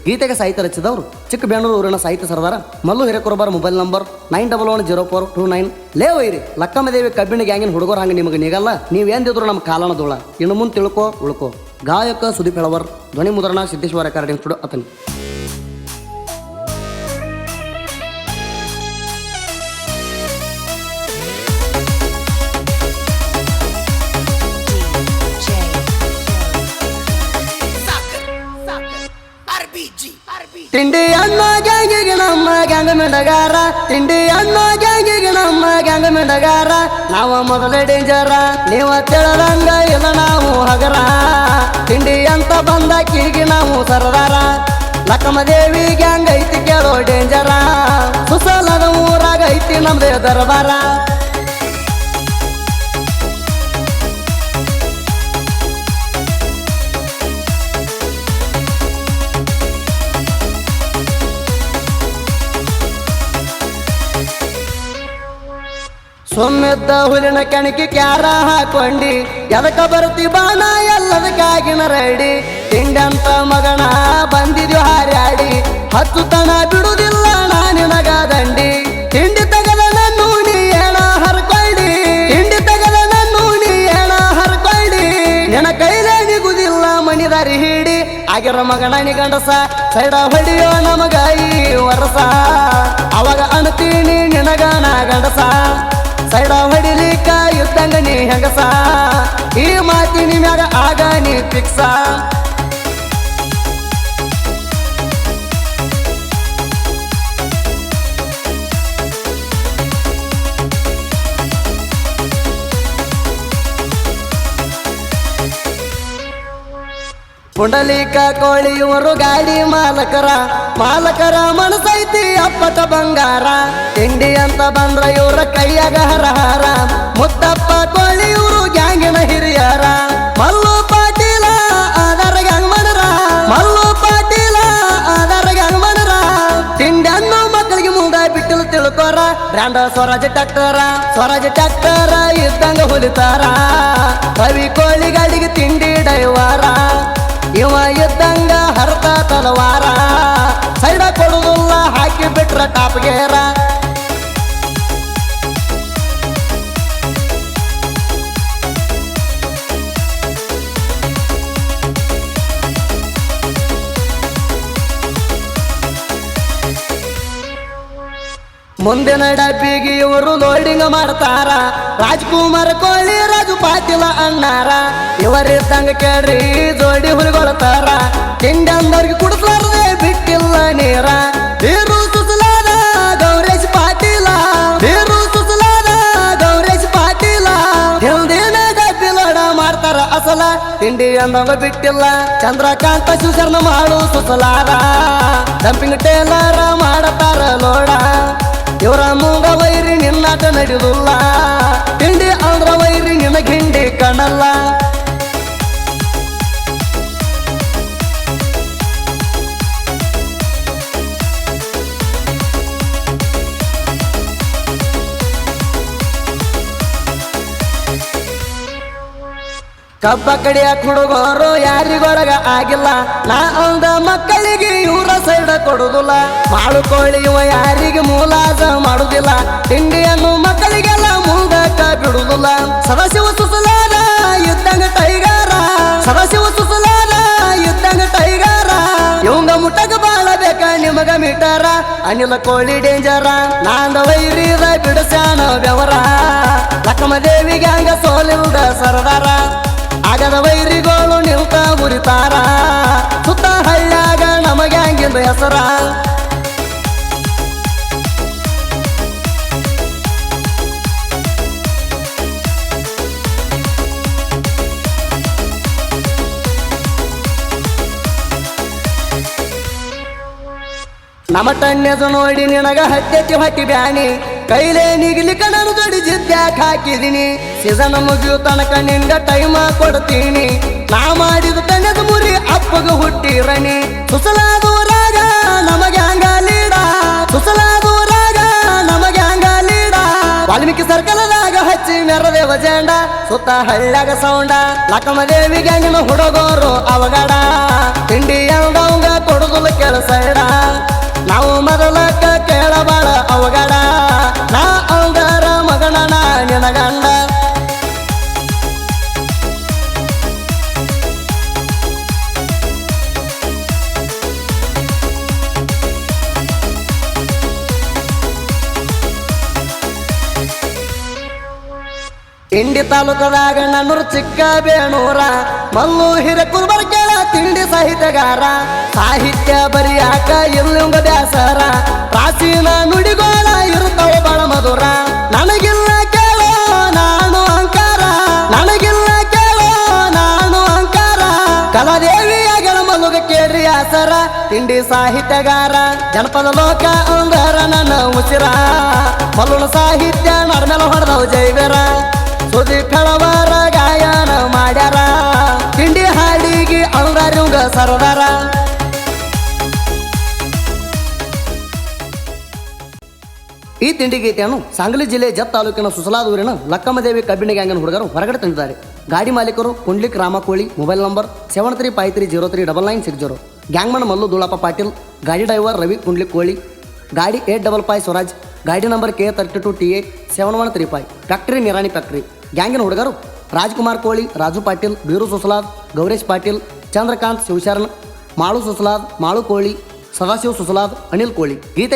ಗೀತೆಗೆ ಸಾಹಿತ್ಯ ರಚಿಸಿದವರು ಚಿಕ್ಕಬೇಣೂರು ಊರಿನ ಸಾಹಿತ್ಯ ಸರದಾರ ಮಲ್ಲು ಹಿರೇಕೊರಬಾರ. Mobile number 91104229. ಲೇ ವೈರಿ ಲಕ್ಕಮ್ಮದೇವಿ ಕಬ್ಬಿಣ ಗ್ಯಾಂಗಿನ ಹುಡುಗರು ಹಂಗೆ ನಿಮಗೆ ನಿಗಲ್ಲ. ನೀವೇಂದಿದ್ರು ನಮ್ಮ ಕಾಲನ ಧೂಳ. ಇನ್ನು ಮುಂದೆ ತಿಳ್ಕೋ ಉಳ್ಕೋ. ಗಾಯಕ ಸುದೀಪ್ ಹೆಳವರ್. ಧ್ವನಿ ಮುದ್ರಣ ಸಿದ್ದೇಶ್ವರ ರೆಕಾರ್ಡಿಂಗ್ ಸ್ಟುಡಿಯೋ ಅತನಿ. ತಿಂಡಿ ಅನ್ನ ಗ್ಯಾಂಗಿಗೆ ನಮ್ಮ ಗ್ಯಾಂಗ ಮಿಂಡಗಾರ. ತಿಂಡಿ ಅನ್ನ ಗ್ಯಾಂಗಿಗೆ ನಮ್ಮ ಗ್ಯಾಂಗ ಮಿಂಡಗಾರ. ನಾವು ಮೊದಲೇ ಡೇಂಜರ, ನೀವು ತಿಳದಂಗ ಇಲ್ಲ ನಾವು ಹಗರ. ತಿಂಡಿ ಅಂತ ಬಂದ ಕೀಗಿ ನಾವು ಸರದಾರ. ಲಕ್ಕಮ್ಮದೇವಿ ಗ್ಯಾಂಗ್ ಐತಿ ಕೇಳೋ ಡೇಂಜರ. ಸುಸಲದ ಊರಾಗ ಐತಿ ನಮ್ದೇ ದರ್ಬಾರ. ಸೊಮ್ಮೆದ್ದ ಹುಲಿನ ಕಣಿಕೆ ಕ್ಯಾರ ಹಾಕೊಂಡಿ. ಎದಕ ಬರ್ತಿ ಬಾಣ ಎಲ್ಲದಕ್ಕಾಗಿನ ರೆಡಿ. ತಿಂಡಂತ ಮಗನ ಬಂದಿದ್ಯು ಹಾರ್ಯಾಡಿ. ಹತ್ತು ತನ ಬಿಡುದಿಲ್ಲ ನಾನಿನಗ ದಂಡಿ. ತಿಂಡಿ ತಗದ ನನ್ನು ನೀ ಏನ ಹರ್ಕೊಳ್ಳಿ. ತಿಂಡಿ ತಗದ ನನ್ನು ನೀ ಏನ ಹರ್ಕೊಳ್ಳಿ. ನಿನ ಕೈಲೇ ನಿಗುದಿಲ್ಲ ಮನಿದಾರಿ ಹಿಡಿ. ಆಗಿರ ಮಗನ ನಿ ಗಂಡಸ ಸೈಡ ಹೊಡಿಯೋ ನಮಗ ಈ ವರ್ಷ. ಅವಾಗ ಅಣ್ತೀನಿ ನಿನಗ ನಾ ಗಂಡಸ. ಸೈಡ ಹೊಡಿಲಿಕ್ಕ ಇದ್ದಂಗ ನೀ ಹೆಂಗಸ. ಈ ಮಾತಿನ ಮ್ಯಾಗ ಆಗ ನೀ ಫಿಕ್ಸ. ಪುಂಡಲೀಕ ಕೋಳಿ ಇವರು ಗಾಡಿ ಮಾಲಕರ. ಮಾಲಕರ ಮನಸೈತಿ ಅಪ್ಪಟ ಬಂಗಾರ. ತಿಂಡಿ ಅಂತ ಬಂದ್ರ ಇವ್ರ ಕೈಯಾಗ ಹರಹಾರ. ಮುತ್ತಪ್ಪ ಕೋಳಿ ಇವರು ಗ್ಯಾಂಗಿನ ಹಿರಿಯರ. ಮಲ್ಲು ಪಾಟೀಲ ಆಧಾರ ಗ್ಯಾಂಗ್ ಮನರ. ಮಲ್ಲು ಪಾಟೀಲ ಆಧಾರ ಗ್ಯಾಂಗ್ ಮನರ. ತಿಂಡಿ ಅನ್ನೋ ಮಕ್ಕಳಿಗೆ ಮುಂದ ಬಿಟ್ಟಲು ತಿಳ್ಕೋರ. ಬ್ರ್ಯಾಂಡ ಸ್ವರಾಜ್ ಟ್ಯಾಕ್ಟರ. ಸ್ವರಾಜ್ ಟ್ಯಾಕ್ಟರ ಇದ್ದಂಗ ಹೊಲಿತಾರ. ಕವಿ ಕೋಳಿ ಗಾಡಿಗೆ ತಿಂಡಿ ಡೈವಾರ. ಇವ ಇದ್ದಂಗ ಹರ್ತ ತಲವಾರ. ಸೈಡ ಕೊಡುದಿಲ್ಲ ಹಾಕಿ ಬಿಟ್ರ ಟಾಪ್ಗೇರ. ಮುಂದಿನ ಡಬ್ಬಿಗೆ ಇವರು ಲೋಡಿಂಗ್ ಮಾಡ್ತಾರ. ರಾಜ್ಕುಮಾರ್ ಕೋಳಿ ರಾಜು ಪಾಟೀಲ ಅಣ್ಣಾರ. ಇವರಿದ್ದಂಗ ಕೇಳ್ರಿ ಜೋಡಿ ಹುಲಿಗೊಳ್ತಾರ. ತಿಂಡಿ ಅಂದವ್ರಿಗೆ ಕುಡಿಸ್ಲಾರ್ದೆ ಬಿಟ್ಟಿಲ್ಲ ನೀರ. ಬೀರು ಸುಸಲಾದ ಗೌರೇಶ್ ಪಾಟೀಲ. ಬೀರು ಸುಸಲಾದ ಗೌರೇಶ್ ಪಾಟೀಲ. ಹಿಂದಿನ ಡಬ್ಬಿ ಲೋಡ ಮಾಡ್ತಾರ ಅಸಲ. ತಿಂಡಿ ಅಂದವ ಬಿಟ್ಟಿಲ್ಲ ಚಂದ್ರಕಾಂತ ಶಿವಶರಣ ಮಾಡು ಸುಸಲಾದ. ಡಂಪಿಂಗ್ ಟೇಲರ ಮಾಡತಾರ ಲೋಡ. ಇವರ ಮುಂಗ ವೈರಿ ನಿನ್ನಾಟ ನಡೆಯುವುದಿಲ್ಲ. ತಿಂಡಿ ಅಂದ್ರ ವೈರಿ ನಿನ್ನ ಗಿಂಡಿ ಕಣಲ್ಲ. ಕಬ್ಬ ಕಡಿಯಾಕ ಹುಡುಗರು ಯಾರಿಗೊಳಗ ಆಗಿಲ್ಲ. ನಾ ಅಂದ ಮಕ್ಕಳಿಗೆ ಇವ್ರ ಸೈಡ ಕೊಡುದಿಲ್ಲ. ಮಾಳು ಕೋಳಿ ಇವ ಯಾರಿಗೆ ಮೂಲಾದ ಮಾಡುದಿಲ್ಲ. ತಿಂಡಿಯನ್ನು ಮಕ್ಕಳಿಗೆಲ್ಲ ಮುಂದಕ್ಕ ಬಿಡುದಿಲ್ಲ. ಸದಾಶಿವ ಸುಸಲಾದ ಇದ್ದಂಗ ಟೈಗಾರ. ಸದಾಶಿವ ಸುಸಲಾದ ಇದ್ದಂಗ ಟೈಗಾರ. ಇವಂಗ ಮುಟ್ಟಕ ಬಾಳ ಬೇಕ ನಿಮಗ ಮೀಟಾರ. ಅನಿಲ ಕೋಳಿ ಡೇಂಜರ. ನಾಂದ ವೈರಿದ ಬಿಡಸ್ಯಾನ ಬೆವರ. ಲಕ್ಕಮ್ಮದೇವಿಗೆ ಹಂಗ ಸೋಲಿಲ್ದ ಸರದಾರ. ಆಗದ ವೈರಿಗಳು ನಿಲ್ತ ಮುರಿತಾರ. ಸುತ್ತ ಹಳ್ಳ್ಯಾಗ ನಮಗೆ ಹಂಗಿಂದ ಹೆಸರ. ನಮ್ಮ ಟನ್ಯದು ನೋಡಿ ನಿನಗ ಹತ್ತೆತ್ತಿ ಹೊಟ್ಟಿ ಬ್ಯಾನಿ. ಕೈಲೇ ನಿಗ್ಲಿಕ್ಕ ನಾನು ದೊಡ್ಡ ಜಿದ್ದ್ಯಾಕ ಹಾಕಿದೀನಿ. ಸೀಸನ್ ಮುಗಿಯೋ ತನಕ ನಿನ್ಗ ಟೈಮ ಕೊಡ್ತೀನಿ. ನಾ ಮಾಡಿದ ಟನ್ಯದ ಮುರಿ ಅಪ್ಪಗ ಹುಟ್ಟಿರನಿ. ಸುಸಲಾದೂರಾಗ ನಮಗೆ ಹಂಗ ಲೀಡ. ಸುಸಲಾದೂರಾಗ ನಮಗೆ ಹಂಗ ಲೀಡ. ವಾಲ್ಮೀಕಿ ಸರ್ಕಲದಾಗ ಹಚ್ಚಿ ಮೆರದೇವ ಜೆಂಡ. ಸುತ್ತ ಹಳ್ಳ್ಯಾಗ ಸೌಂಡ. ಲಕ್ಕಮ್ಮದೇವಿಗೆ ನಿನ್ನ ಹುಡುಗರು ಅವಗಡ. ತಿಂಡಿ ಅಂದವಂಗ ಕೊಡುದಿಲ್ಲ ಕೆಲಸ. ಇಂಡಿ ತಾಲೂಕದಾಗ ನನ್ನೂರು ಚಿಕ್ಕ ಬೇಣೂರ ಮಲ್ಲು ಹಿರೇಕುಲ್ಬರ್ಗಳ ತಿಂಡಿ ಸಾಹಿತ್ಯಗಾರ ಸಾಹಿತ್ಯ ಬರಿಯಾಕ ಇಲ್ಲಿಂಗ ಬ್ಯಾಸರ ಪ್ರಾಚೀನ ನುಡಿಗೋಳ ಇರುತ್ತವ ಬಳ ಮಧುರ ನನಗಿಲ್ಲ ಕೇಳೋ ನಾನು ಅಂಕಾರ ನನಗಿಲ್ಲ ಕೇಳೋ ನಾನು ಅಂಕಾರ ಕಲಾದೇವಿಯಾಗಳ ಮಲ್ಲುಗ ಕೇಳ್ರಿ ಆಸರ ತಿಂಡಿ ಸಾಹಿತ್ಯಗಾರ ಜನಪದ ಲೋಕ ಅಂದರ ನನ್ನ ಉಸಿರ ಮಲ್ಲುನ ಸಾಹಿತ್ಯ ನಡ್ಮೇಲ ಹೊಡೆದವು ಜೈವರ ಸುದಿ ಫೆಳವರ ಗಾಯನ ಮಾಡ್ಯಾರ ತಿಂಡಿ ಹಾಡಿಗೆ ಅಂದರಿವಂಗ ಸರದಾರ ಈ ತಿಂಡಿ ಗೀತೆಯನ್ನು ಸಾಂಗ್ಲಿ ಜಿಲ್ಲೆ ಜತ್ ತಾಲೂಕಿನ ಸುಸಲಾದ ಊರಿನ ಲಕ್ಕಮ್ಮದೇವಿ ಕಬ್ಬಿಣ ಗ್ಯಾಂಗಿನ ಹುಡುಗರು ಹೊರಗಡೆ ತಂದಿದ್ದಾರೆ. ಗಾಡಿ ಮಾಲೀಕರು Pundlik Ramakoli, mobile number 7353039960. Gangman Mallu Dulappa Patil, ಗಾಡಿ ಡ್ರೈವರ್ ರವಿ ಪುಂಡ್ಲಿಕ್ ಕೋಳಿ, ಗಾಡಿ 855 ಸ್ವರಾಜ್, ಗಾಡಿ number K32TA 7135. Factory Nirani factory. ಗ್ಯಾಂಗಿನ ಹುಡುಗರು ರಾಜ್ಕುಮಾರ್ ಕೋಳಿ, ರಾಜು ಪಾಟೀಲ್, ಬೀರು ಸುಸಲಾದ್, ಗೌರೇಶ್ ಪಾಟೀಲ್, ಚಂದ್ರಕಾಂತ್ ಶಿವಶರಣ್, ಮಾಳು ಸುಸಲಾದ್, ಮಾಳು ಕೋಳಿ, ಸದಾಶಿವ್ ಸುಸಲಾದ್, ಅನಿಲ್ ಕೋಳಿ. ಗೀತೆ